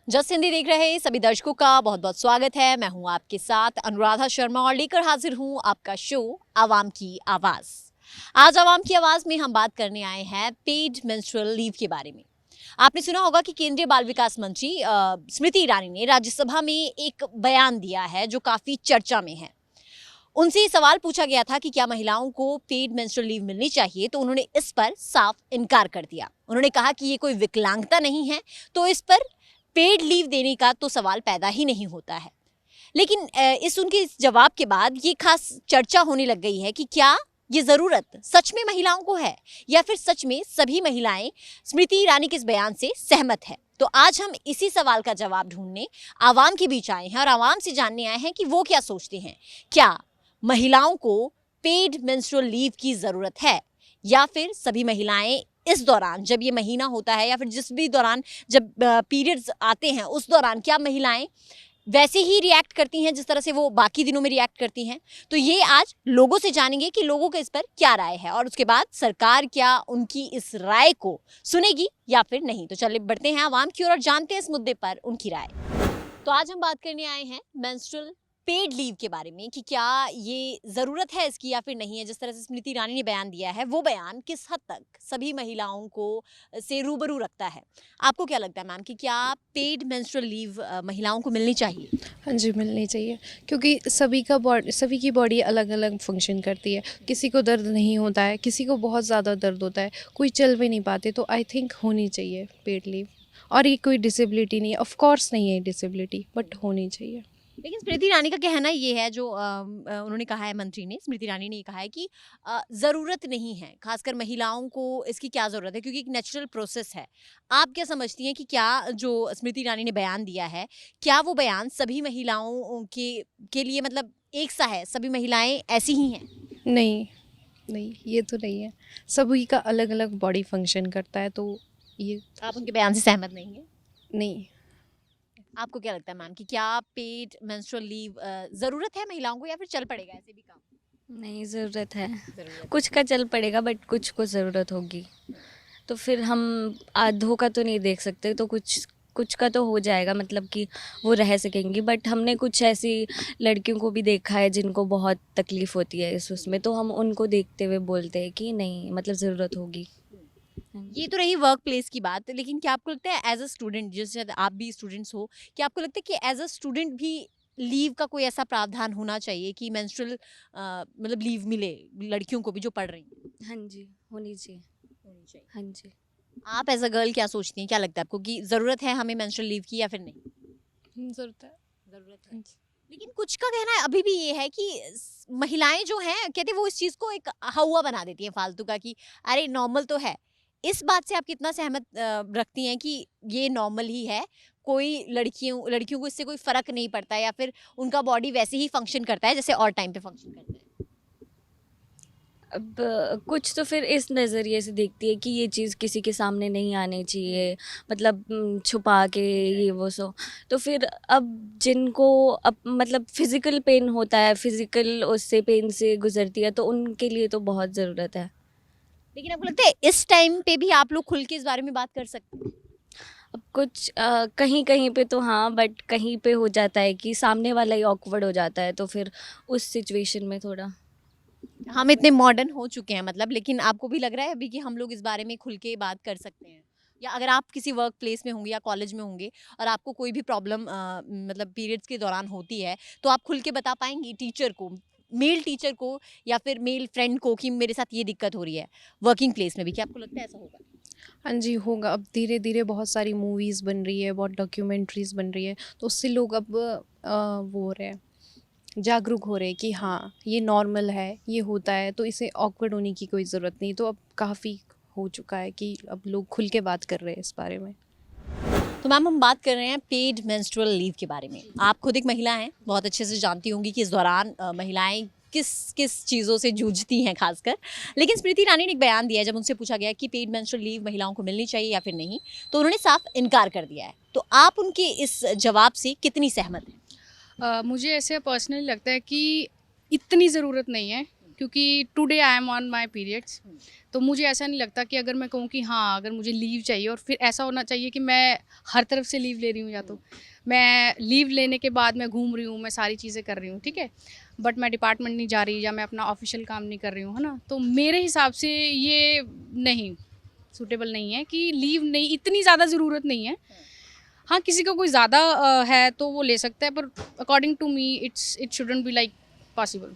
Just Hindi देख रहे सभी दर्शकों का बहुत बहुत स्वागत है। मैं हूं आपके साथ अनुराधा शर्मा और लेकर हाजिर हूं आपका शो आवाम की आवाज। आज आवाम की आवाज में हम बात करने आए हैं पेड मेंस्ट्रुअल लीव के बारे में। आपने सुना होगा कि केंद्रीय बाल विकास मंत्री स्मृति ईरानी ने राज्यसभा में एक बयान दिया है जो काफी चर्चा में है। उनसे ये सवाल पूछा गया था कि क्या महिलाओं को पेड मेंस्ट्रुअल लीव मिलनी चाहिए, तो उन्होंने इस पर साफ इनकार कर दिया। उन्होंने कहा कि ये कोई विकलांगता नहीं है, तो इस पर पेड लीव देने का तो सवाल पैदा ही नहीं होता है। लेकिन उनके इस जवाब के बाद ये खास चर्चा होने लग गई है कि क्या ये जरूरत सच में महिलाओं को है, या फिर सच में सभी महिलाएं स्मृति ईरानी के इस बयान से सहमत है। तो आज हम इसी सवाल का जवाब ढूंढने आवाम के बीच आए हैं और आवाम से जानने आए हैं कि वो क्या सोचते हैं। क्या महिलाओं को पेड मेंस्ट्रुअल लीव की जरूरत है, या फिर सभी महिलाएं इस दौरान, जब ये महीना होता है या फिर जिस भी दौरान जब पीरियड्स आते हैं, उस दौरान क्या महिलाएं वैसे ही रिएक्ट करती हैं जिस तरह से वो बाकी दिनों में रिएक्ट करती हैं। तो ये आज लोगों से जानेंगे कि लोगों का इस पर क्या राय है, और उसके बाद सरकार क्या उनकी इस राय को सुनेगी या फिर नहीं। तो चलिए बढ़ते हैं आवाम की ओर और जानते हैं इस मुद्दे पर उनकी राय। तो आज हम बात करने आए हैं मेंस्ट्रुअल पेड लीव के बारे में कि क्या ये ज़रूरत है इसकी या फिर नहीं है। जिस तरह से स्मृति ईरानी ने बयान दिया है, वो बयान किस हद तक सभी महिलाओं को से रूबरू रखता है। आपको क्या लगता है मैम कि क्या पेड मेंस्ट्रुअल लीव महिलाओं को मिलनी चाहिए? हाँ जी, मिलनी चाहिए, क्योंकि सभी की बॉडी अलग अलग फंक्शन करती है। किसी को दर्द नहीं होता है, किसी को बहुत ज़्यादा दर्द होता है, कोई चल भी नहीं पाते। तो आई थिंक होनी चाहिए पेड लीव। और ये कोई डिसेबिलिटी नहीं है, ऑफ कोर्स नहीं है डिसेबिलिटी, बट होनी चाहिए। लेकिन स्मृति ईरानी का कहना ये है, जो उन्होंने कहा है, मंत्री ने, स्मृति ईरानी ने ये कहा है कि ज़रूरत नहीं है, खासकर महिलाओं को इसकी क्या ज़रूरत है, क्योंकि एक नेचुरल प्रोसेस है। आप क्या समझती हैं कि क्या जो स्मृति ईरानी ने बयान दिया है, क्या वो बयान सभी महिलाओं के लिए मतलब एक सा है, सभी महिलाएं ऐसी ही हैं? नहीं, नहीं, ये तो नहीं है। सभी का अलग अलग बॉडी फंक्शन करता है, तो ये आप उनके बयान से सहमत नहीं हैं? नहीं। आपको क्या लगता है मैम कि क्या पेड मेंस्ट्रुअल लीव ज़रूरत है महिलाओं को, या फिर चल पड़ेगा ऐसे भी काम? नहीं, ज़रूरत है। ज़रूरत कुछ का चल पड़ेगा बट कुछ को ज़रूरत होगी। तो फिर हम आधों का तो नहीं देख सकते, तो कुछ कुछ का तो हो जाएगा, मतलब कि वो रह सकेंगी। बट हमने कुछ ऐसी लड़कियों को भी देखा है जिनको बहुत तकलीफ़ होती है इस उसमें, तो हम उनको देखते हुए बोलते हैं कि नहीं, मतलब ज़रूरत होगी। ये तो रही वर्क प्लेस की बात, लेकिन क्या आपको लगता है एज अ स्टूडेंट, जैसे आप भी स्टूडेंट्स हो, क्या आपको लगता है कि एज अ स्टूडेंट भी लीव का कोई ऐसा प्रावधान होना चाहिए कि मेंस्ट्रुअल मतलब लीव मिले लड़कियों को भी जो पढ़ रही हैं? हाँ जी, होनी चाहिए। होनी चाहिए। हाँ जी। आप एज अ गर्ल क्या सोचती हैं, क्या लगता है आपको कि ज़रूरत है हमें मेंस्ट्रुअल लीव की या फिर नहीं? ज़रूरत है। ज़रूरत है। लेकिन कुछ का कहना है अभी भी ये है कि महिलाएं जो हैं, कहते वो इस चीज़ को एक हौवा बना देती हैं फालतू का, कि अरे नॉर्मल तो है। इस बात से आप कितना सहमत रखती हैं कि ये नॉर्मल ही है, कोई लड़कियों लड़कियों को इससे कोई फ़र्क नहीं पड़ता, या फिर उनका बॉडी वैसे ही फंक्शन करता है जैसे और टाइम पे फंक्शन करता है? अब कुछ तो फिर इस नज़रिए से देखती है कि ये चीज़ किसी के सामने नहीं आनी चाहिए, मतलब छुपा के ये वो सो। तो फिर अब जिनको अब मतलब फिज़िकल पेन होता है, फिज़िकल उससे पेन से गुज़रती है, तो उनके लिए तो बहुत ज़रूरत है। लेकिन आपको लगता है इस टाइम पे भी आप लोग खुल के इस बारे में बात कर सकते हैं? अब कुछ कहीं कहीं पे तो हाँ, बट कहीं पे हो जाता है कि सामने वाला ही ऑकवर्ड हो जाता है, तो फिर उस सिचुएशन में थोड़ा। हम इतने मॉडर्न हो चुके हैं मतलब, लेकिन आपको भी लग रहा है अभी कि हम लोग इस बारे में खुल के बात कर सकते हैं? या अगर आप किसी वर्क प्लेस में होंगे या कॉलेज में होंगे और आपको कोई भी प्रॉब्लम मतलब पीरियड्स के दौरान होती है, तो आप खुल के बता पाएंगी टीचर को, मेल टीचर को, या फिर मेल फ्रेंड को कि मेरे साथ ये दिक्कत हो रही है वर्किंग प्लेस में भी? क्या आपको लगता है ऐसा होगा? हाँ जी, होगा। अब धीरे धीरे बहुत सारी मूवीज़ बन रही है, बहुत डॉक्यूमेंट्रीज़ बन रही है, तो उससे लोग अब वो हो रहे हैं, जागरूक हो रहे हैं कि हाँ, ये नॉर्मल है, ये होता है, तो इसे ऑकवर्ड होने की कोई ज़रूरत नहीं। तो अब काफ़ी हो चुका है कि अब लोग खुल के बात कर रहे हैं इस बारे में। तो मैम हम बात कर रहे हैं पेड मेंस्ट्रुअल लीव के बारे में। आप खुद एक महिला हैं, बहुत अच्छे से जानती होंगी कि इस दौरान महिलाएं किस किस चीज़ों से जूझती हैं खासकर। लेकिन स्मृति ईरानी ने एक बयान दिया है, जब उनसे पूछा गया कि पेड मेंस्ट्रुअल लीव महिलाओं को मिलनी चाहिए या फिर नहीं, तो उन्होंने साफ इनकार कर दिया है। तो आप उनके इस जवाब से कितनी सहमत हैं? मुझे ऐसे पर्सनली लगता है कि इतनी ज़रूरत नहीं है, क्योंकि today I am on my periods. तो मुझे ऐसा नहीं लगता कि अगर मैं कहूँ कि हाँ अगर मुझे लीव चाहिए, और फिर ऐसा होना चाहिए कि मैं हर तरफ से लीव ले रही हूँ, या तो मैं लीव लेने के बाद मैं घूम रही हूँ, मैं सारी चीज़ें कर रही हूँ, ठीक है, बट मैं डिपार्टमेंट नहीं जा रही या मैं अपना ऑफिशियल काम नहीं कर रही हूँ, है ना। तो मेरे हिसाब से ये नहीं सूटेबल नहीं है कि लीव नहीं, इतनी ज़्यादा ज़रूरत नहीं है। हाँ, किसी को कोई ज़्यादा है तो वो ले सकता है, पर according to me it shouldn't be like possible.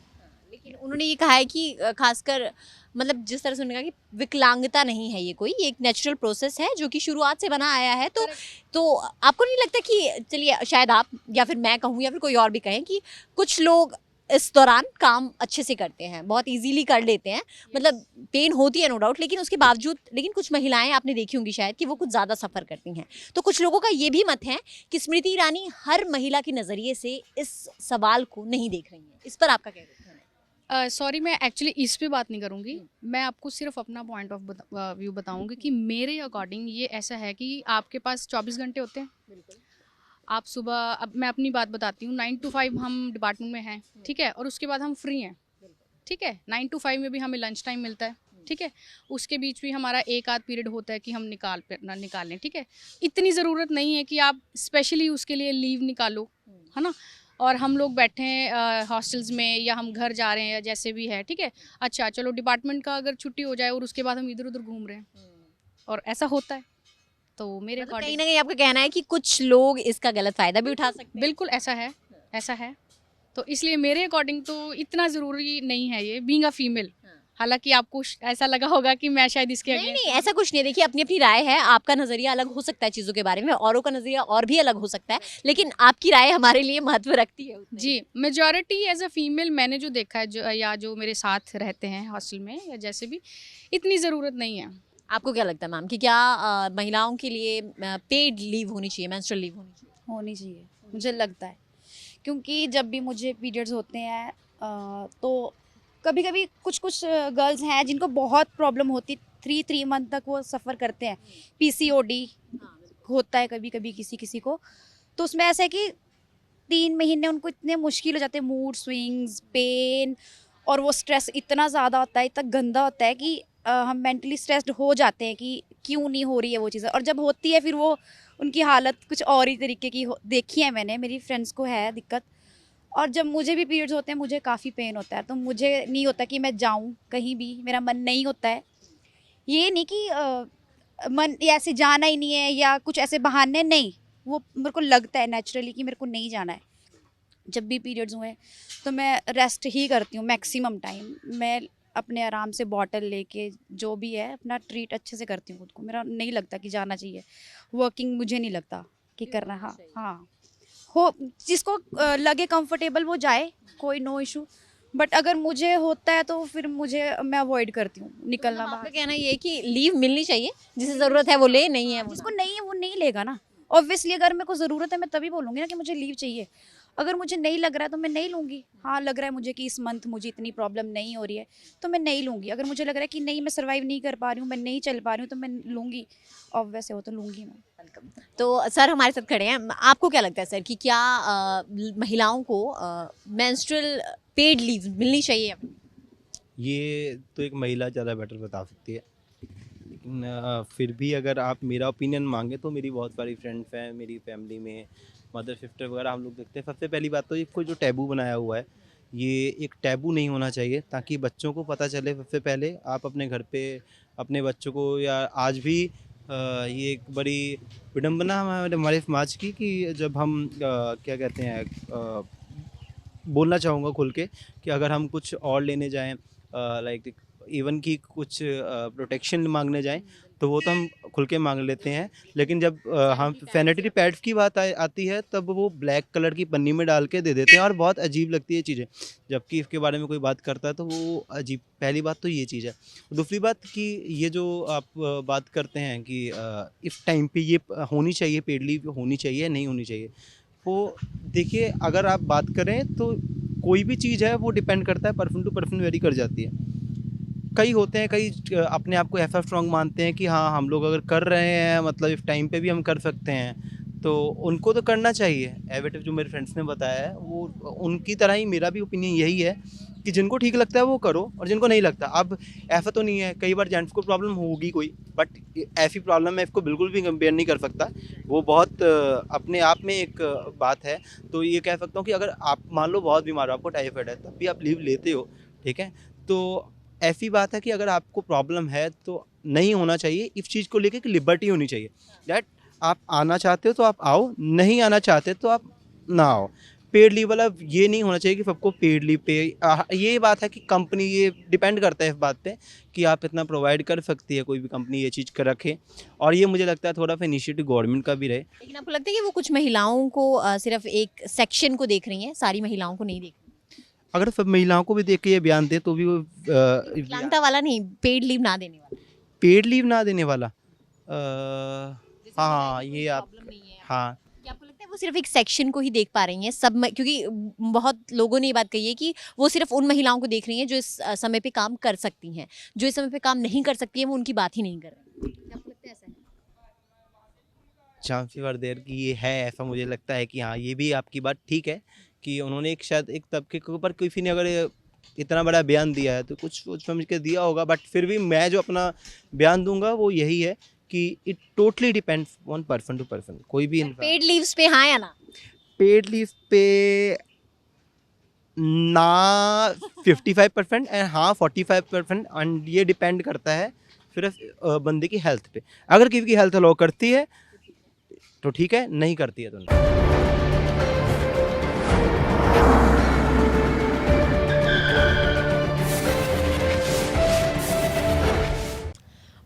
लेकिन उन्होंने ये कहा है कि खासकर मतलब जिस तरह से उन्होंने कहा कि विकलांगता नहीं है, ये कोई ये एक नेचुरल प्रोसेस है जो कि शुरुआत से बना आया है। तो आपको नहीं लगता कि चलिए शायद आप या फिर मैं कहूँ या फिर कोई और भी कहें कि कुछ लोग इस दौरान काम अच्छे से करते हैं, बहुत इजीली कर लेते हैं, मतलब पेन होती है नो डाउट, लेकिन उसके बावजूद लेकिन कुछ महिलाएं आपने देखी होंगी शायद कि वो कुछ ज़्यादा सफ़र करती हैं। तो कुछ लोगों का ये भी मत है कि स्मृति ईरानी हर महिला के नज़रिए से इस सवाल को नहीं देख रही हैं। इस पर आपका क्या कहना है? सॉरी, मैं एक्चुअली इस पे बात नहीं करूँगी। मैं आपको सिर्फ अपना पॉइंट ऑफ व्यू बताऊँगी कि मेरे अकॉर्डिंग ये ऐसा है कि आपके पास 24 घंटे होते हैं। आप सुबह, अब मैं अपनी बात बताती हूँ, 9 to 5 हम डिपार्टमेंट में हैं, ठीक है, और उसके बाद हम फ्री हैं, ठीक है। 9 to 5 में भी हमें लंच टाइम मिलता है, ठीक है। उसके बीच भी हमारा एक आध पीरियड होता है कि हम निकाल लें, ठीक है। इतनी ज़रूरत नहीं है कि आप स्पेशली उसके लिए लीव निकालो, है ना। और हम लोग बैठे हैं हॉस्टल्स में या हम घर जा रहे हैं या जैसे भी है, ठीक है। अच्छा चलो डिपार्टमेंट का अगर छुट्टी हो जाए और उसके बाद हम इधर उधर घूम रहे हैं, और ऐसा होता है। तो मेरे मतलब कहीं अकॉर्डिंग ना कहीं आपका कहना है कि कुछ लोग इसका गलत फायदा भी उठा सकते हैं। बिल्कुल ऐसा है, ऐसा है। तो इसलिए मेरे अकॉर्डिंग तो इतना ज़रूरी नहीं है ये बीइंग अ फीमेल। हालांकि आपको ऐसा लगा होगा कि मैं शायद इसके नहीं against नहीं, ऐसा कुछ नहीं। देखिए अपनी अपनी राय है, आपका नजरिया अलग हो सकता है चीजों के बारे में, औरों का नजरिया और भी अलग हो सकता है, लेकिन आपकी राय हमारे लिए महत्व रखती है उतनी। जी, मेजॉरिटी एज अ फीमेल मैंने जो देखा है, जो मेरे साथ रहते हैं हॉस्टल में या जैसे भी, इतनी ज़रूरत नहीं है। आपको क्या लगता है मैम कि क्या महिलाओं के लिए पेड लीव होनी चाहिए, मेंस्ट्रुअल लीव होनी चाहिए? होनी चाहिए, मुझे लगता है। क्योंकि जब भी मुझे पीरियड्स होते हैं तो कभी कभी कुछ कुछ गर्ल्स हैं जिनको बहुत प्रॉब्लम होती, 3 मंथ तक वो सफ़र करते हैं। पीसीओडी होता है कभी कभी किसी किसी को, तो उसमें ऐसा है कि 3 महीने उनको इतने मुश्किल हो जाते हैं, मूड स्विंग्स, पेन, और वो स्ट्रेस इतना ज़्यादा होता है, इतना गंदा होता है कि हम मेंटली स्ट्रेस्ड हो जाते हैं कि क्यों नहीं हो रही है वो चीज़ें। और जब होती है फिर वो उनकी हालत कुछ और ही तरीके की देखी है मैंने, मेरी फ्रेंड्स को है दिक्कत। और जब मुझे भी पीरियड्स होते हैं मुझे काफ़ी पेन होता है, तो मुझे नहीं होता कि मैं जाऊँ कहीं भी, मेरा मन नहीं होता है। ये नहीं कि मन ऐसे जाना ही नहीं है या कुछ ऐसे बहाने, नहीं, वो मेरे को लगता है नेचुरली कि मेरे को नहीं जाना है। जब भी पीरियड्स हुए तो मैं रेस्ट ही करती हूँ मैक्सिमम टाइम। मैं अपने आराम से बॉटल लेके जो भी है अपना ट्रीट अच्छे से करती हूँ खुद को। मेरा नहीं लगता कि जाना चाहिए, वर्किंग मुझे नहीं लगता कि करना। हाँ हाँ, हो जिसको लगे कंफर्टेबल वो जाए, कोई नो इशू। बट अगर मुझे होता है तो फिर मैं अवॉइड करती हूँ निकलना आपका बाहर। कहना ये है कि लीव मिलनी चाहिए, जिसे जरूरत है वो ले, नहीं है वो जिसको नहीं है वो नहीं लेगा ना। ऑब्वियसली अगर मेरे को ज़रूरत है मैं तभी बोलूँगी ना कि मुझे लीव चाहिए। अगर मुझे नहीं लग रहा है तो मैं नहीं लूँगी। हाँ, लग रहा है मुझे कि इस मंथ मुझे इतनी प्रॉब्लम नहीं हो रही है तो मैं नहीं लूँगी। अगर मुझे लग रहा है कि नहीं मैं सर्वाइव नहीं कर पा रही हूँ, मैं नहीं चल पा रही हूँ, तो मैं लूँगी। ऑब्वियस है वो तो लूँगी मैं। तो सर हमारे साथ खड़े हैं, आपको क्या लगता है सर कि क्या महिलाओं को मेंस्ट्रुअल पेड लीव मिलनी चाहिए या फिर? ये तो एक महिला ज़्यादा बेटर बता सकती है, लेकिन फिर भी अगर आप मेरा ओपिनियन मांगे तो मेरी बहुत सारी फ्रेंड्स हैं, मेरी फैमिली में मदर सिस्टर वगैरह हम लोग देखते हैं। सबसे पहली बात तो इसको जो टैबू बनाया हुआ है, ये एक टैबू नहीं होना चाहिए, ताकि बच्चों को पता चले। सबसे पहले आप अपने घर पे अपने बच्चों को, या आज भी ये एक बड़ी विडम्बना हमारे समाज की कि जब हम क्या कहते हैं, बोलना चाहूँगा खुल के कि अगर हम कुछ और लेने जाएं, लाइक इवन की कुछ प्रोटेक्शन मांगने जाएं, तो वो तो हम खुल के मांग लेते हैं, लेकिन जब हम सैनिटरी पैड्स की बात आती है तब वो ब्लैक कलर की पन्नी में डाल के दे देते हैं, और बहुत अजीब लगती है चीज़ें। जबकि इसके बारे में कोई बात करता है तो वो अजीब, पहली बात तो ये चीज़ है। दूसरी बात कि ये जो आप बात करते हैं कि इस टाइम पे ये होनी चाहिए, पेड लीव होनी चाहिए, नहीं होनी चाहिए, वो देखिए अगर आप बात करें तो कोई भी चीज़ है वो डिपेंड करता है, पर्सन टू पर्सन वेरी कर जाती है। कई होते हैं, कई अपने आप को ऐसा स्ट्रांग मानते हैं कि हाँ हम लोग अगर कर रहे हैं मतलब इस टाइम पे भी हम कर सकते हैं, तो उनको तो करना चाहिए। एवेटिव जो मेरे फ्रेंड्स ने बताया है वो उनकी तरह ही मेरा भी ओपिनियन यही है कि जिनको ठीक लगता है वो करो और जिनको नहीं लगता। अब ऐसा तो नहीं है, कई बार जेंट्स को प्रॉब्लम होगी कोई, बट ऐसी प्रॉब्लम मैं इसको बिल्कुल भी कंपेयर नहीं कर सकता। वो बहुत अपने आप में एक बात है। तो ये कह सकता हूँ कि अगर आप मान लो बहुत बीमार हो, आपको टाइफाइड है, तब भी आप लीव लेते हो, ठीक है, तो ऐसी बात है कि अगर आपको प्रॉब्लम है तो नहीं होना चाहिए। इस चीज़ को लेकर कि लिबर्टी होनी चाहिए दैट आप आना चाहते हो तो आप आओ, नहीं आना चाहते तो आप ना आओ। पेड लीव वाला ये नहीं होना चाहिए कि सबको पेड लीव पे ये बात है कि कंपनी, ये डिपेंड करता है इस बात पे कि आप इतना प्रोवाइड कर सकती है कोई भी कंपनी ये चीज़ कर रखे। और ये मुझे लगता है थोड़ा सा इनिशिएटिव गवर्नमेंट का भी रहे। लेकिन आपको लगता है कि वो कुछ महिलाओं को सिर्फ एक सेक्शन को देख रही हैं, सारी महिलाओं को नहीं देख रही? अगर सब महिलाओं को भी देख के ये बयान दे तो भी वो विकलांगता वाला नहीं, पेड लीव ना देने वाला। पेड लीव ना देने वाला जैसे हाँ, कोई ये आप प्रॉब्लम नहीं है, हाँ क्या आपको लगता है वो सिर्फ एक सेक्शन को ही देख पा रही हैं सब क्योंकि बहुत लोगों ने ये बात कही है कि वो सिर्फ उन महिलाओं को देख रही हैं जो इस समय पे काम कर सकती हैं, जो इस समय पे काम नहीं कर सकती हैं वो उनकी बात ही नहीं कर रही। क्या आपको लगता है ऐसा है? चांसी देर की ये है, ऐसा मुझे लगता है कि हाँ ये भी आपकी बात ठीक है कि उन्होंने एक शायद एक तबके के ऊपर किसी ने अगर इतना बड़ा बयान दिया है तो कुछ सोच समझ के दिया होगा। बट फिर भी मैं जो अपना बयान दूंगा वो यही है कि it totally depends on person to person. कोई भी पेड लीव्स पे हाँ या ना? पेड लीव पे ना 55% एंड हाँ 45%। एंड ये डिपेंड करता है सिर्फ बंदे की हेल्थ पे। अगर किसी की हेल्थ अलाउ करती है तो ठीक है, नहीं करती है तो नहीं।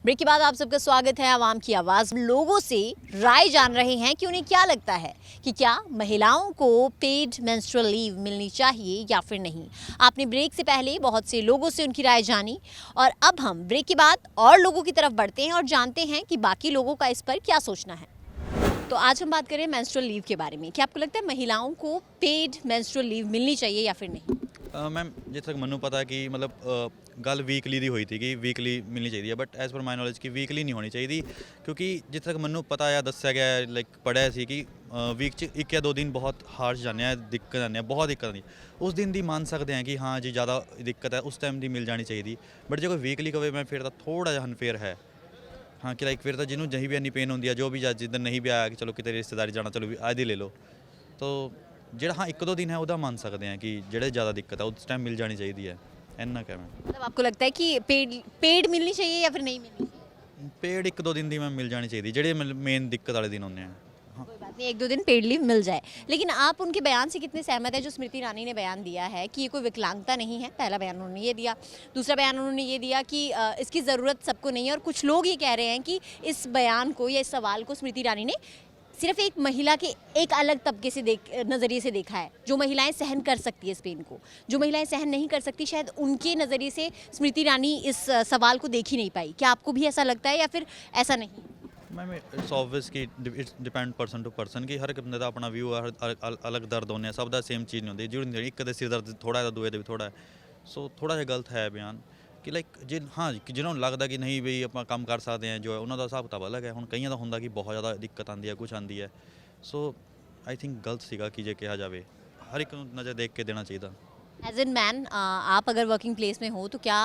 ब्रेक के बाद आप सबका स्वागत है आवाम की आवाज़। लोगों से राय जान रहे हैं कि उन्हें क्या लगता है कि क्या महिलाओं को पेड मेंस्ट्रुअल लीव मिलनी चाहिए या फिर नहीं। आपने ब्रेक से पहले बहुत से लोगों से उनकी राय जानी और अब हम ब्रेक के बाद और लोगों की तरफ बढ़ते हैं और जानते हैं कि बाकी लोगों का इस पर क्या सोचना है। तो आज हम बात करें मेंस्ट्रुअल लीव के बारे में। क्या आपको लगता है महिलाओं को पेड मेंस्ट्रुअल लीव मिलनी चाहिए या फिर नहीं? मैम जिस तक ਮੈਨੂੰ ਪਤਾ ਕਿ ਮਤਲਬ ਗੱਲ ਵੀਕਲੀ ਦੀ ਹੋਈ ਸੀ ਕਿ ਵੀਕਲੀ ਮਿਲਣੀ ਚਾਹੀਦੀ ਹੈ, but as per my knowledge ਕਿ ਵੀਕਲੀ ਨਹੀਂ ਹੋਣੀ ਚਾਹੀਦੀ ਕਿਉਂਕਿ ਜਿੱਥੇ ਤੱਕ ਮੈਨੂੰ ਪਤਾ ਆ ਦੱਸਿਆ ਗਿਆ ਲਾਈਕ ਪੜ੍ਹਿਆ ਸੀ ਕਿ ਵੀਕ 'ਚ 1 ਜਾਂ 2 ਦਿਨ ਬਹੁਤ ਹਾਰਸ਼ ਜਾਂਦੇ ਆ, ਦਿੱਕਤ ਆਉਂਦੀ ਆ, ਬਹੁਤ ਦਿੱਕਤ ਆਉਂਦੀ ਉਸ ਦਿਨ ਦੀ ਮੰਨ ਸਕਦੇ ਹਾਂ ਕਿ ਹਾਂ ਜੀ ਜ਼ਿਆਦਾ ਦਿੱਕਤ ਹੈ ਉਸ ਟਾਈਮ ਦੀ ਮਿਲ ਜਾਣੀ ਚਾਹੀਦੀ। ਬਟ ਜੇ ਕੋਈ ਵੀਕਲੀ ਕਵੇ ਮੈਂ ਫਿਰ ਤਾਂ ਥੋੜ੍ਹਾ ਜਿਹਾ ਅਨਫੇਅਰ ਹੈ ਹਾਂ ਕਿ ਲਾਈਕ ਫਿਰ ਤਾਂ ਜਿਹਨੂੰ ਜਹੀਂ ਵੀ ਇੰਨੀ ਪੇਨ ਹੁੰਦੀ ਆ ਜੋ ਵੀ ਜਿੱਦਣ ਨਹੀਂ ਵੀ ਆਇਆ ਕਿ ਚਲੋ ਕਿਤੇ ਰਿਸ਼ਤੇਦਾਰੀ ਜਾਣਾ ਚਲੋ ਵੀ ਅੱਜ ਹੀ ਲੈ ਲਓ। ਤੋ ਜਿਹੜਾ ਹਾਂ 1-2 दिन है ਉਹਦਾ ਮੰਨ ਸਕਦੇ ਹਾਂ ਕਿ ਜਿਹੜੇ ਜ਼ਿਆਦਾ ਦਿੱਕਤ ਹੈ ਉਸ ਟਾਈਮ ਮਿਲ ਜਾਣੀ ਚਾਹੀਦੀ ਹੈ। ਇੰਨਾ ਕਹਿ ਮੈਂ मतलब आपको लगता है कि पेड मिलनी चाहिए या फिर नहीं मिलनी चाहिए? पेड 1-2 दिन ਦੀ ਮੈਂ ਮਿਲ ਜਾਣੀ ਚਾਹੀਦੀ ਜਿਹੜੇ ਮੇਨ ਦਿੱਕਤ वाले दिन ਹੁੰਦੇ ਆ। कोई बात नहीं, 1-2 दिन पेड लीव मिल जाए। लेकिन आप उनके बयान से कितने सहमत है जो स्मृति ईरानी ने बयान दिया है कि ये कोई विकलांगता नहीं है? पहला बयान उन्होंने ये दिया। दूसरा बयान उन्होंने ये दिया कि इसकी ज़रूरत सबको नहीं है और कुछ लोग ये कह रहे हैं कि इस बयान को या इस सवाल को स्मृति ईरानी ने सिर्फ एक महिला के एक अलग तबके से नज़रिए से देखा है। जो महिलाएं सहन कर सकती है इस पेन को, जो महिलाएं सहन नहीं कर सकती, शायद उनके नज़रिए से स्मृति ईरानी इस सवाल को देख ही नहीं पाई। क्या आपको भी ऐसा लगता है या फिर ऐसा नहीं? मैम इट्स ऑब्वियस कि it's depend person to person कि हर एक बंदे का अपना व्यू अलग दर्द होने सब का सेम चीज़ नहीं होती। जरूरी नहीं एक सिर दर्द थोड़ा है दूए भी थोड़ा है। सो थोड़ा जिहा गलत है बयान कि लाइक जे हाँ कि जिन्होंने लगता कि नहीं बई आप काम कर सकते हैं जो है उन्होंने हिसाब किताब अलग है। हुण कईयां दा हुंदा कि बहुत ज़्यादा दिक्कत आती है कुछ आती है। सो आई थिंक गलत सीगा कि जे कहा जाए हर एक नज़र देख के देना चाहिए। एज एन मैन आप अगर वर्किंग प्लेस में हो तो क्या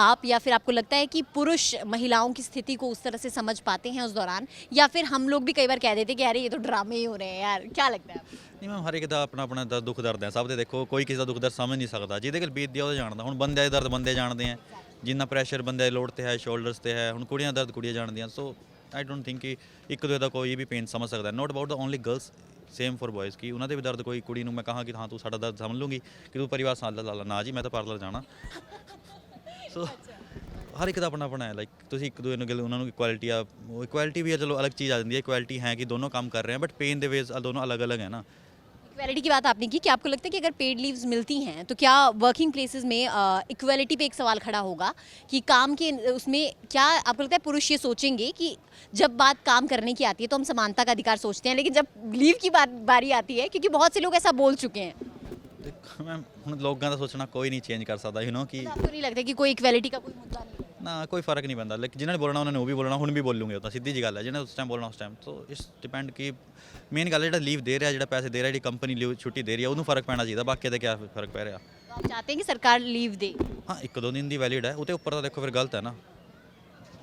आप या फिर आपको लगता है कि पुरुष महिलाओं की स्थिति को उस तरह से समझ पाते हैं उस दौरान, या फिर हम लोग भी कई बार कह देते कि अरे ये तो ड्रामे ही हो रहे हैं यार? क्या लगता है आपको? नहीं मैम हर एक का अपना अपना दुख दर्द है सब दे। देखो कोई किसी का दुख दर्द समझ नहीं सकता जिहदे कोल बीतदी है वो जानता। हुण बंदे दे दर्द बंदे जानते हैं, जिन्ना प्रैशर बंदे लोड ते है शोल्डर्स ते है। हुण कुड़ियां दर्द कुड़ियां जानदियां। सो आई डोंट थिंक कि एक दूए का कोई भी पेन समझ सकता है। Not about the only girls, same for boys कि उन्होंने भी दर्द कोई कुड़ी मैं कहा कि हाँ तू साडा दर्द समझ लूँगी कि तू परिवार साल ला ना जी मैं तो पार्लर जाना। सो हर एक का अपना अपना है लाइक तुम एक दूए उन्होंने इक्वालिटी आ इक्वालिटी भी है चलो अलग चीज़ आ जाती है। इक्वालिटी है कि दोनों काम कर रहे हैं बट पेन दे वेज दोनों अलग अलग है ना। इक्वालिटी की बात आपने की कि आपको लगता है कि अगर पेड लीव्स मिलती हैं तो क्या वर्किंग प्लेसेस में इक्वालिटी पे एक सवाल खड़ा होगा कि काम के उसमें क्या आपको लगता है पुरुष ये सोचेंगे कि जब बात काम करने की आती है तो हम समानता का अधिकार सोचते हैं, लेकिन जब लीव की बारी आती है, क्योंकि बहुत से लोग ऐसा बोल चुके हैं, देखो मैम हुण लोगों का सोचना कोई नहीं चेंज कर सकता यू नो कि तो आपको नहीं लगता कि कोई इक्वालिटी का कोई मुद्दा नहीं है? ਨਾ ਕੋਈ ਫਰਕ ਨਹੀਂ ਪੈਂਦਾ, ਲਾਈਕ ਜਿਨ੍ਹਾਂ ਨੇ ਬੋਲਣਾ ਉਹਨਾਂ ਨੇ ਉਹ ਵੀ ਬੋਲਣਾ, ਹੁਣ ਵੀ ਬੋਲੂਗੇ, ਉਹ ਤਾਂ ਸਿੱਧੀ ਜੀ ਗੱਲ ਹੈ, ਜਿਹਨੇ ਉਸ ਟਾਈਮ ਬੋਲਣਾ ਉਸ ਟਾਈਮ। ਸੋ ਇਸ ਡਿਪੈਂਡ ਕਿ ਮੇਨ ਗੱਲ ਜਿਹੜਾ ਲੀਵ ਦੇ ਰਿਹਾ, ਜਿਹੜਾ ਪੈਸੇ ਦੇ ਰਿਹਾ, ਜਿਹੜੀ ਕੰਪਨੀ ਲੀਵ ਛੁੱਟੀ ਦੇ ਰਹੀ ਹੈ, ਉਹਨੂੰ ਫਰਕ ਪੈਣਾ ਚਾਹੀਦਾ, ਬਾਕੀ ਦਾ ਕੀ ਫਰਕ ਪੈ ਰਿਹਾ। तो आप चाहते हैं कि सरकार लीव दे? ਹਾਂ 1-2 ਦਿਨ ਦੀ ਵੈਲਿਡ ਹੈ, ਉਹਦੇ ਉੱਪਰ ਤਾਂ ਦੇਖੋ ਫਿਰ ਗਲਤ ਹੈ ਨਾ।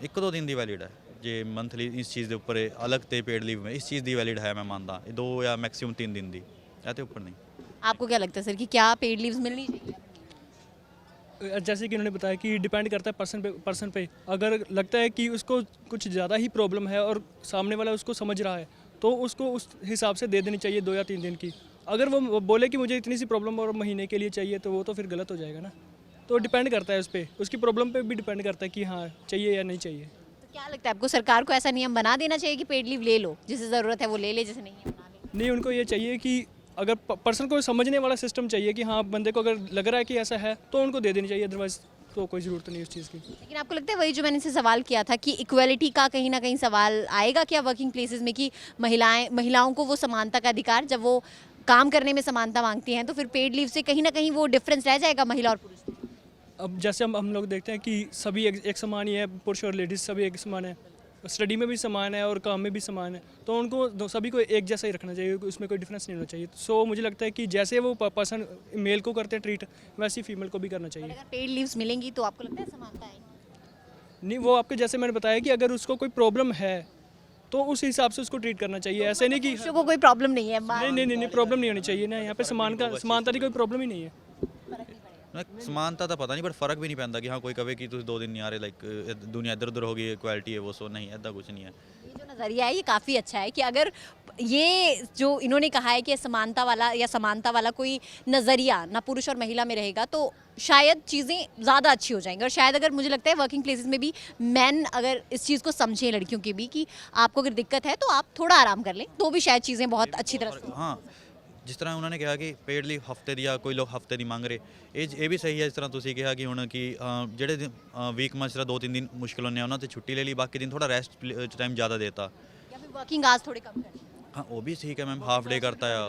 1-2 ਦਿਨ ਦੀ ਵੈਲਿਡ ਹੈ, ਜੇ ਮੰਥਲੀ ਇਸ ਚੀਜ਼ ਦੇ ਉੱਪਰ ਅਲੱਗ ਤੇ पेड लीव में इस चीज़ ਦੀ ਵੈਲਿਡ ਹੈ, मैं मानता 2 या मैक्सिमम 3 दिन ਦੀ, ਇਹਦੇ ਉੱਪਰ नहीं। आपको क्या लगता है सर कि क्या पेड लीव्स मिलनी चाहिए? जैसे कि उन्होंने बताया कि डिपेंड करता है पर्सन पे। अगर लगता है कि उसको कुछ ज़्यादा ही प्रॉब्लम है और सामने वाला उसको समझ रहा है तो उसको उस हिसाब से दे देनी चाहिए 2 या 3 दिन की। अगर वो बोले कि मुझे इतनी सी प्रॉब्लम और महीने के लिए चाहिए तो वो तो फिर गलत हो जाएगा ना। तो डिपेंड करता है उस पर, उसकी प्रॉब्लम पे भी डिपेंड करता है कि हाँ चाहिए या नहीं चाहिए। तो क्या लगता है आपको सरकार को ऐसा नियम बना देना चाहिए कि पेड लीव ले लो, जिसे ज़रूरत है वो ले ले, जिसे नहीं है बना ले? नहीं, उनको ये चाहिए कि अगर पर्सन को समझने वाला सिस्टम चाहिए कि हाँ बंदे को अगर लग रहा है कि ऐसा है तो उनको दे देनी चाहिए, अदरवाइज तो कोई ज़रूरत नहीं उस चीज़ की। लेकिन आपको लगता है वही जो मैंने इनसे सवाल किया था कि इक्वलिटी का कहीं ना कहीं सवाल आएगा क्या वर्किंग प्लेसेस में, कि महिलाओं को वो समानता का अधिकार, जब वो काम करने में समानता मांगती हैं तो फिर पेड लीव से कहीं ना कहीं वो डिफरेंस रह जाएगा महिला और पुरुष में? अब जैसे हम लोग देखते हैं कि सभी एक समान ही है, पुरुष और लेडीज़ सभी एक समान है, स्टडी में भी समान है और काम में भी समान है, तो उनको सभी को एक जैसा ही रखना चाहिए, उसमें कोई डिफरेंस नहीं होना चाहिए। सो मुझे लगता है कि जैसे वो पर्सन मेल को करते हैं ट्रीट, वैसे ही फीमेल को भी करना चाहिए। अगर पेड लीव्स मिलेंगी तो आपको लगता है समानता आएगी? नहीं, वो आपके जैसे मैंने बताया कि अगर उसको कोई प्रॉब्लम है तो उस हिसाब से उसको ट्रीट करना चाहिए, ऐसे नहीं कि पुरुषों को कोई प्रॉब्लम नहीं है? नहीं प्रॉब्लम नहीं होनी चाहिए ना, यहाँ पे समानता की कोई प्रॉब्लम ही नहीं है। समानता ਤਾਂ ਪਤਾ ਨਹੀਂ, ਬਟ ਫਰਕ ਵੀ ਨਹੀਂ ਪੈਂਦਾ ਕਿ ਹਾਂ ਕੋਈ ਕਵੇ ਕਿ ਤੁਸੀਂ 2 ਦਿਨ ਨਹੀਂ ਆ ਰਹੇ, ਲਾਈਕ ਦੁਨੀਆ ਇੱਧਰ ਉੱਧਰ ਹੋ ਗਈ, ਇਕੁਐਲਿਟੀ ਹੈ, वो सो नहीं, ऐसा कुछ नहीं है। ये जो नज़रिया है ये काफ़ी अच्छा है कि अगर ये जो इन्होंने कहा है कि समानता वाला या समानता वाला कोई नज़रिया ना पुरुष और महिला में रहेगा तो शायद चीज़ें ज़्यादा अच्छी हो जाएंगी। और शायद अगर मुझे लगता है वर्किंग प्लेसेस में भी मैन अगर इस चीज़ को समझें, लड़कियों की भी, कि आपको अगर दिक्कत है तो आप थोड़ा आराम कर लें, तो भी शायद चीज़ें बहुत अच्छी तरह से। हाँ, ਜਿਸ ਤਰ੍ਹਾਂ ਉਹਨਾਂ ਨੇ ਕਿਹਾ ਕਿ ਪੇਡ ਲੀਵ ਹਫਤੇ ਦੀ ਆ, ਕੋਈ ਲੋਕ ਹਫਤੇ ਦੀ ਮੰਗ ਰਹੇ, ਇਹ ਵੀ ਸਹੀ ਹੈ। ਜਿਸ ਤਰ੍ਹਾਂ ਤੁਸੀਂ ਕਿਹਾ ਕਿ ਹੁਣ ਕਿ ਜਿਹੜੇ ਵੀਕ ਮੰਥ 2-3 ਦਿਨ ਮੁਸ਼ਕਿਲ ਹੁੰਦੇ ਆ ਉਹਨਾਂ ਤੇ ਛੁੱਟੀ ਲੈ ਲਈ, ਬਾਕੀ ਦਿਨ ਥੋੜਾ ਰੈਸਟ ਟਾਈਮ ਜ਼ਿਆਦਾ ਦੇਤਾ, या फिर वर्किंग आवर्स थोड़े कम कर दें। ਹਾਂ ਉਹ ਵੀ ਠੀਕ ਹੈ ਮੈਮ, ਹਾਫ ਡੇ ਕਰਤਾ ਆ।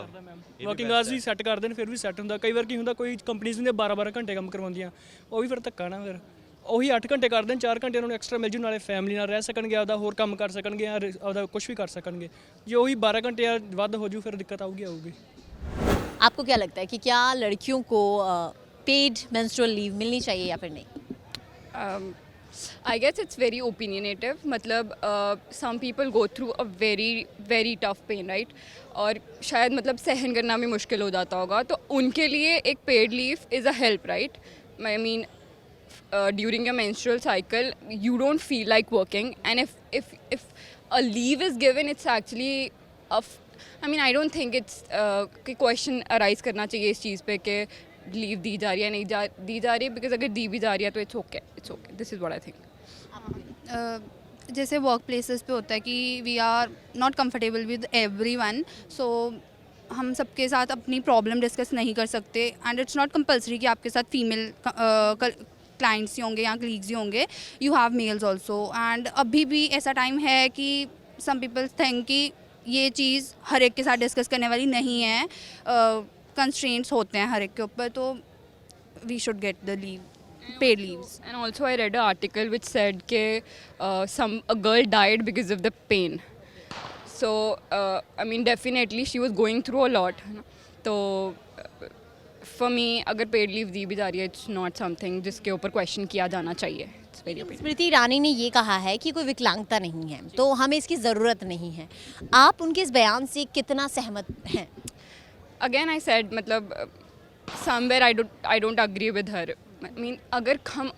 वर्किंग आवर्स भी सैट करते हैं, फिर भी सैट होंगे। कई बार की होंगे कोई कंपनीज ने 12-12 घंटे काम करवाਉਂਦੀਆਂ, ਉਹ ਵੀ ਫਿਰ ਧੱਕਾ ਨਾ, ਫਿਰ ਉਹੀ 8 ਘੰਟੇ ਕਰਦੇ ਨੇ, 4 ਘੰਟੇ ਉਹਨਾਂ ਨੂੰ ਐਕਸਟਰਾ ਮਿਲ ਜੂ, ਨਾਲੇ ਫੈਮਿਲੀ ਨਾਲ ਰਹਿ ਸਕਣਗੇ, ਆਪਦਾ ਹੋਰ ਕੰਮ ਕਰ ਸਕਣਗੇ, ਆਪਦਾ ਕੁਝ ਵੀ ਕਰ ਸਕਣਗੇ। ਜੇ ਉਹੀ 12 ਘੰਟੇ ਵੱਧ ਹੋ ਜੂ ਫਿਰ ਦਿੱਕਤ ਆਊਗੀ। आपको क्या लगता है कि क्या लड़कियों को पेड मेंस्ट्रुअल लीव मिलनी चाहिए या फिर नहीं? I guess it's very opinionative. मतलब some people go through a very tough pain, right? और शायद मतलब सहन करना भी मुश्किल हो जाता होगा, तो उनके लिए एक paid leave is a help, right? I mean, during your menstrual cycle, you don't feel like working, and if a leave is given, it's actually I mean, I don't think it's कि question arise करना चाहिए इस चीज़ पे कि leave दी जा रही है, नहीं दी जा रही है, बिकॉज अगर दी भी जा रही है तो it's okay, this is what I think. जैसे वर्क प्लेसेस पे होता है कि we are not comfortable with everyone, so हम सबके साथ अपनी प्रॉब्लम डिस्कस नहीं कर सकते, एंड इट्स नॉट कंपल्सरी कि आपके साथ फीमेल क्लाइंट्स ही होंगे या कलीग्स ही होंगे, you have males also. And अभी भी ऐसा टाइम है कि सम पीपल थिंक कि ये चीज़ हर एक के साथ डिस्कस करने वाली नहीं है, कंस्ट्रेंट्स होते हैं हर एक के ऊपर, तो we should get the leave, paid leaves. And also I read an article which said that a girl died because of the pain. So I mean definitely she was going through a lot. तो for me अगर paid leave दी भी जा रही है, it's not something जिसके ऊपर question किया जाना चाहिए. It's very opinion. Smriti Irani ने ये कहा है कि कोई विकलांगता नहीं है तो हमें इसकी ज़रूरत नहीं है। आप उनके इस बयान से कितना सहमत हैं? Again I said मतलब somewhere I don't agree with her. I mean अगर हम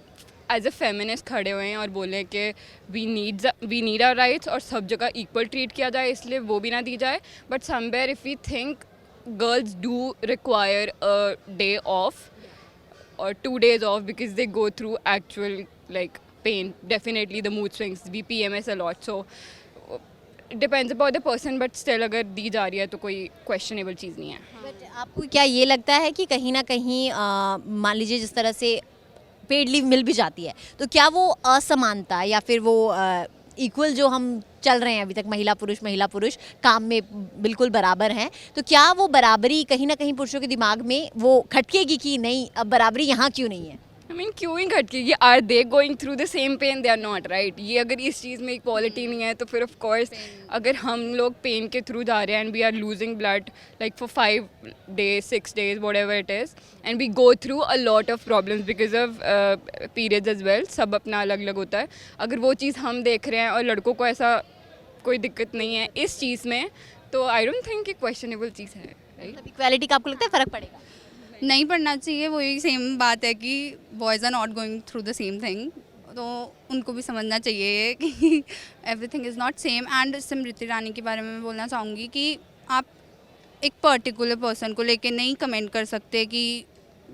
एज ए फेमिनिस्ट खड़े हुए हैं और बोलें कि वी नीड आवर राइट्स और सब जगह इक्वल ट्रीट किया जाए, इसलिए वो भी ना दी जाए, but somewhere if we think girls do require a day off or 2 days off because they go through actual like pain, definitely the mood swings, we PMS a lot, so it depends about the person, but still अगर दी जा रही है तो कोई questionable चीज़ नहीं है। But आपको क्या ये लगता है कि कहीं ना कहीं मान लीजिए जिस तरह से पेड लीव मिल भी जाती है तो क्या वो असमानता या फिर वो इक्वल जो हम चल रहे हैं अभी तक, महिला पुरुष काम में बिल्कुल बराबर हैं, तो क्या वो बराबरी कहीं ना कहीं पुरुषों के दिमाग में वो खटकेगी कि नहीं अब बराबरी यहाँ क्यों नहीं है? आई मीन क्यों ही घटकेगी? Are they going through the same pain? They are not, right? ये अगर इस चीज़ में इक्वालिटी नहीं है तो फिर ऑफ कोर्स अगर हम लोग पेन के थ्रू जा रहे हैं and we are losing blood like for 5 days 6 days whatever it is and we go through a lot of problems because of periods as well, सब अपना अलग अलग होता है। अगर वो चीज़ हम देख रहे हैं और लड़कों को ऐसा कोई दिक्कत नहीं है इस चीज़ में, तो आई डोंट थिंक कि क्वेश्चनेबल चीज़ है, राइट? इक्वालिटी का आपको लगता है फ़र्क पड़ेगा? नहीं पढ़ना चाहिए, वही सेम बात है कि boys are not going through the same thing, तो उनको भी समझना चाहिए कि everything is not same. And Smriti Irani के बारे में मैं बोलना चाहूँगी कि आप एक पर्टिकुलर पर्सन को लेके नहीं कमेंट कर सकते कि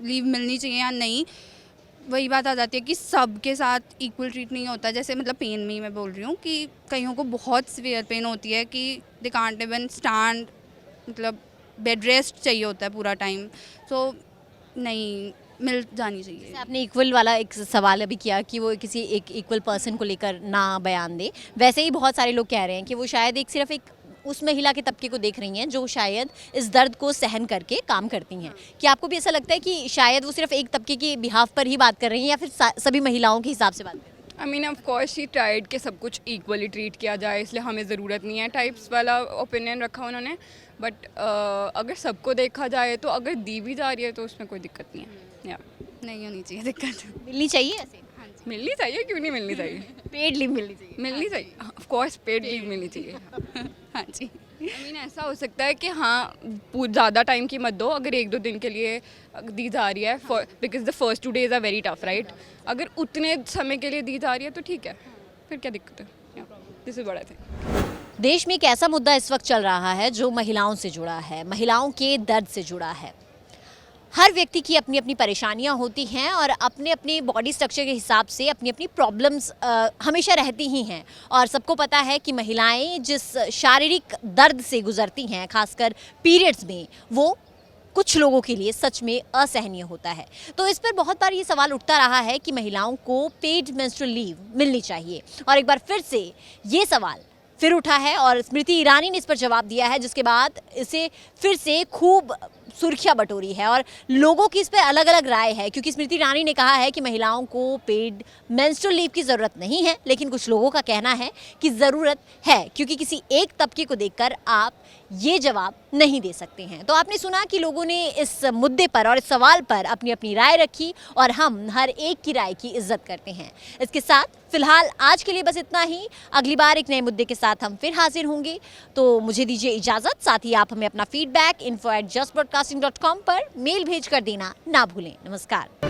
लीव मिलनी चाहिए या नहीं। वही बात आ जाती है कि सबके साथ इक्वल ट्रीट नहीं होता। जैसे मतलब पेन में ही मैं बोल रही हूँ कि कईयों को बहुत सीवियर पेन होती है कि दे कांट इवन स्टैंड, मतलब बेड रेस्ट चाहिए होता है पूरा टाइम, तो नहीं मिल जानी चाहिए। जैसे आपने इक्वल वाला एक सवाल अभी किया कि वो किसी एक इक्वल पर्सन को लेकर ना बयान दे, वैसे ही बहुत सारे लोग कह रहे हैं कि वो शायद एक सिर्फ एक उस महिला के तबके को देख रही हैं जो शायद इस दर्द को सहन करके काम करती हैं। क्या आपको भी ऐसा लगता है कि शायद वो सिर्फ एक तबके के बिहाफ पर ही बात कर रही हैं या फिर सभी महिलाओं के हिसाब से बात कर रही हैं? I mean of course she tried कि सब कुछ इक्वली ट्रीट किया जाए, इसलिए हमें ज़रूरत नहीं है टाइप्स वाला ओपिनियन रखा उन्होंने। बट अगर सबको देखा जाए तो अगर दी भी जा रही है तो उसमें कोई दिक्कत नहीं है। या नहीं होनी चाहिए दिक्कत। मिलनी चाहिए ऐसे? मिलनी चाहिए, क्यों नहीं मिलनी चाहिए? पेड लीव मिलनी चाहिए? मिलनी चाहिए, ऑफ कोर्स पेड लीव मिलनी चाहिए। हाँ जी। आई मीन ऐसा हो सकता है कि हाँ ज़्यादा टाइम की मत दो, अगर 1-2 दिन के लिए दी जा रही है because the first 2 days are very tough, right? अगर उतने समय के लिए दी जा रही है तो ठीक है, फिर क्या दिक्कत है? This is what I think. देश में एक ऐसा मुद्दा इस वक्त चल रहा है जो महिलाओं से जुड़ा है, महिलाओं के दर्द से जुड़ा है। हर व्यक्ति की अपनी अपनी परेशानियां होती हैं और अपने अपने बॉडी स्ट्रक्चर के हिसाब से अपनी अपनी प्रॉब्लम्स हमेशा रहती ही हैं। और सबको पता है कि महिलाएं जिस शारीरिक दर्द से गुजरती हैं, खासकर पीरियड्स में, वो कुछ लोगों के लिए सच में असहनीय होता है। तो इस पर बहुत बार ये सवाल उठता रहा है कि महिलाओं को पेड मेंस्ट्रुअल लीव मिलनी चाहिए, और एक बार फिर से ये सवाल फिर उठा है और स्मृति ईरानी ने इस पर जवाब दिया है, जिसके बाद इसे फिर से खूब सुर्खियां बटोरी है और लोगों की इस पर अलग अलग राय है। क्योंकि स्मृति ईरानी ने कहा है कि महिलाओं को पेड मेंस्ट्रुअल लीव की ज़रूरत नहीं है, लेकिन कुछ लोगों का कहना है कि ज़रूरत है, क्योंकि किसी एक तबके को देखकर आप ये जवाब नहीं दे सकते हैं। तो आपने सुना कि लोगों ने इस मुद्दे पर और इस सवाल पर अपनी अपनी राय रखी और हम हर एक की राय की इज्जत करते हैं। इसके साथ फिलहाल आज के लिए बस इतना ही। अगली बार एक नए मुद्दे के साथ हम फिर हाजिर होंगे, तो मुझे दीजिए इजाज़त। साथ ही आप हमें अपना फीडबैक info@justbroadcasting.com पर मेल भेज कर देना ना भूलें। नमस्कार।